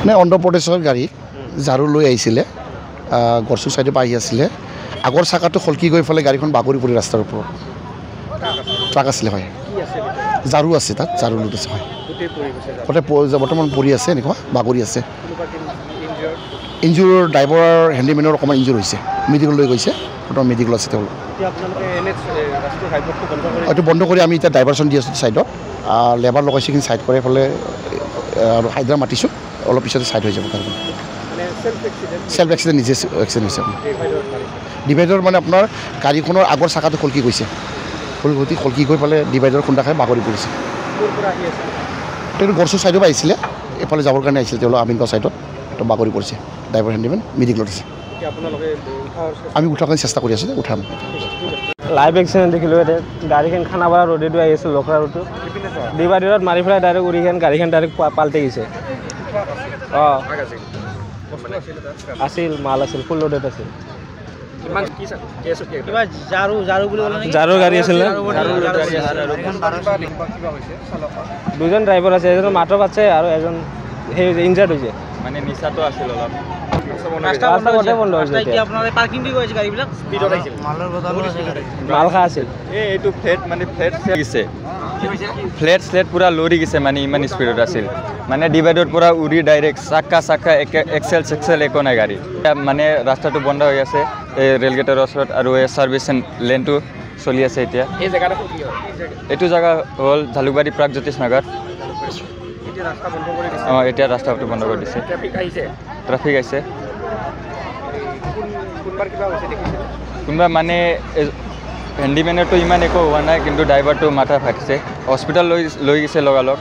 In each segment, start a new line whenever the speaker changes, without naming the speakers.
নাই অন্ধ্ৰপ্ৰদেশৰ গাড়ী ঝাৰু লৈ আহিছিলে গড়চুক চাইডৰ পৰা আহি আছিলে আগৰ চাকাটো খলকি গৈ পেলাই গাড়ীখন বাগৰি পৰি ৰাস্তাৰ ওপৰত ট্ৰাক আছিলে হয় ঝাৰু আছে তাত ঝাৰু লোট আছে হয় গোটেই বৰ্তমান পৰি আছে এনেকুৱা বাগৰি আছে ইঞ্জুৰ ড্ৰাইভাৰ হেণ্ডিমেনৰ অকণমান ইঞ্জুৰ হৈছে মেডিকেল লৈ গৈছে বৰ্তমান মেডিকেল আছে তেওঁলোক এইটো বন্ধ কৰি আমি এতিয়া ডাইভাৰশ্যন দি আছোঁ ছাইডত লেবাৰ লগাইছোঁ কিন্তু ছাইড কৰি পেলাই আৰু হাইড্ৰা মাতিছোঁ অলপ পিছতে ছাইড হৈ যাব গাড়ীখন চেল্ফ এক্সিডেণ্ট নিজে এক্সিডেণ্ট হৈছে ডিভাইডৰ মানে আপোনাৰ গাড়ীখনৰ আগৰ চাকাটো খলকি গৈছে খলকি গৈ পেলাই ডিভাইডৰ খুন্দা খাই বাগৰি পৰিছে তেওঁ গড়চুক চাইডৰ পৰা আহিছিলে এইফালে যাবৰ কাৰণে আহিছিলে তেওঁলোক আমিনগাঁও চাইডত তো বাগৰি পৰিছে ড্ৰাইভাৰ হেণ্ডিমেন মেডিকেলত আছে আমি উঠাৰ কাৰণে চেষ্টা কৰি আছোঁ উঠাম
লাইভ এক্সিডেণ্ট দেখিলোঁ ইয়াতে গাড়ীখন খানাপাৰা ৰোডেদি আহি আছিল লখৰা ৰোডটো ডিভাইডাৰত মাৰি পেলাই ডাইৰেক্ট উৰিখন গাড়ীখন ডাইৰেক্ট পাল্টি গৈছে অঁ আছিল মাল আছিল ফুল লোডেড আছিল ঝাৰুৰ গাড়ী আছিল দুজন ড্ৰাইভাৰ আছে এজন মাত্ৰ পাচ্ছে আৰু এজন সেই ইনজাৰ্ড হৈছে মানে নিচাটো আছিল অলপ মাল খা আছিল এইটো ফ্লেট মানে ফ্লেট স্লেট পুৰা লৰি গৈছে মানে ইমান স্পীডত আছিল মানে ডিভাইডৰ পৰা উৰি ডাইৰেক্ট চাক্কা এক্সেল একো নাই গাড়ী মানে ৰাস্তাটো বন্ধ হৈ আছে এই ৰেলগেটৰ ওচৰত আৰু এই ছাৰ্ভিচ লেনটো চলি আছে এতিয়া এইটো জেগা হ'ল জালুকবাৰী প্ৰাগজ্যোতিষ নগৰ অঁ এতিয়া ৰাস্তাটো বন্ধ কৰি দিছে ট্ৰাফিক আহিছে কোনোবা মানে হেণ্ডিমেনৰটো ইমান একো হোৱা নাই কিন্তু ড্ৰাইভাৰটো মাথা ফাটিছে হস্পিটেল লৈ গৈছে লগালগ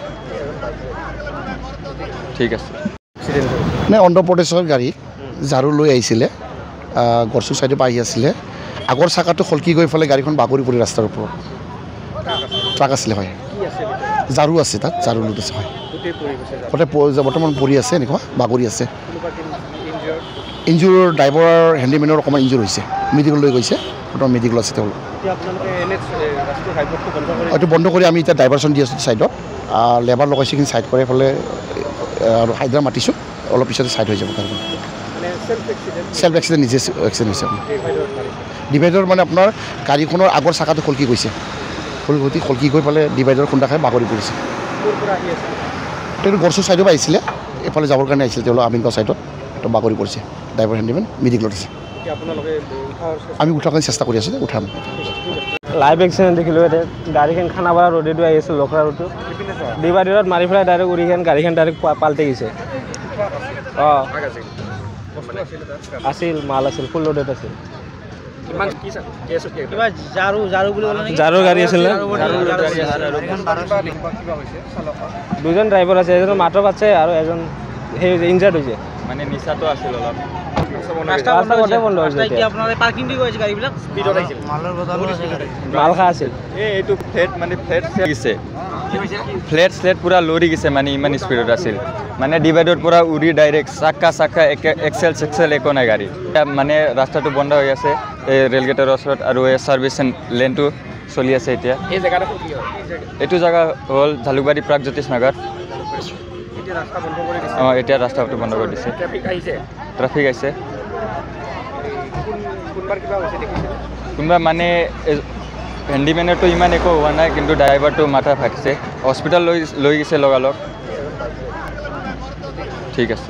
ঠিক আছে
নাই অন্ধ্ৰপ্ৰদেশৰ গাড়ী ঝাৰু লৈ আহিছিলে গড়চুক চাইডৰ পৰা আহি আছিলে আগৰ চাকাটো খলকি গৈ পেলাই গাড়ীখন বাগৰি পৰি ৰাস্তাৰ ওপৰত ট্ৰাক আছিলে হয় ঝাৰু আছে তাত ঝাৰু লোট আছে হয় গোটেই বৰ্তমান পৰি আছে এনেকুৱা বাগৰি আছে ইঞ্জুৰ ড্ৰাইভাৰ হেণ্ডিমেনৰ অকণমান ইঞ্জুৰ হৈছে মেডিকেল লৈ গৈছে বৰ্তমান মেডিকেল আছে তেওঁলোক এইটো বন্ধ কৰি আমি এতিয়া ডাইভাৰশ্যন দি আছোঁ ছাইডত লেবাৰ লগাইছোঁ কিন্তু ছাইড কৰি পেলাই আৰু হাইড্ৰা মাতিছোঁ অলপ পিছতে ছাইড হৈ যাব গাড়ীখন চেল্ফ এক্সিডেণ্ট নিজে এক্সিডেণ্ট হৈছে ডিভাইডৰ মানে আপোনাৰ গাড়ীখনৰ আগৰ চাকাটো খলকি গৈছে খলকি গৈ পেলাই ডিভাইডৰ খুন্দা খাই বাগৰি পৰিছে তেওঁ গড়চুক চাইডৰ পৰা আহিছিলে এইফালে যাবৰ কাৰণে আহিছিলে তেওঁলোক আমিনগাঁও চাইডত তো বাগৰি পৰিছে ড্ৰাইভাৰ হেণ্ডিমেন মেডিকেলত আছে আমি উঠাৰ কাৰণে চেষ্টা কৰি আছোঁ উঠাম
লাইভ এক্সিডেণ্ট দেখিলোঁ ইয়াতে গাড়ীখন খানাপাৰা ৰোডেদি আহি আছিল লখৰা ৰোডটো ডিভাইডাৰত মাৰি পেলাই ডাইৰেক্ট উৰিখন গাড়ীখন ডাইৰেক্ট পাল্টি গৈছে অঁ আছিল মাল আছিল ফুল লোডেড আছিল ঝাৰুৰ গাড়ী আছিল দুজন ড্ৰাইভাৰ আছে এজন মাত্ৰ পাচ্ছে আৰু এজন সেই ইনজাৰ্ড হৈছে মানে নিচাটো আছিল অলপ মাল খা আছিল এইটো ফ্লেট মানে ফ্লেট স্লেট পুৰা লৰি গৈছে মানে ইমান স্পীডত আছিল মানে ডিভাইডৰ পৰা উৰি ডাইৰেক্ট চাক্কা এক্সেল একো নাই গাড়ী মানে ৰাস্তাটো বন্ধ হৈ আছে এই ৰেলগেটৰ ওচৰত আৰু এই ছাৰ্ভিচ লেনটো চলি আছে এতিয়া এইটো জেগা হ'ল জালুকবাৰী প্ৰাগজ্যোতিষ নগৰ অঁ এতিয়া ৰাস্তাটো বন্ধ কৰি দিছে ট্ৰাফিক আহিছে কোনোবা মানে হেণ্ডিমেনৰটো ইমান একো হোৱা নাই কিন্তু ড্ৰাইভাৰটো মাথা ফাটিছে হস্পিটেল লৈ গৈছে লগালগ ঠিক আছে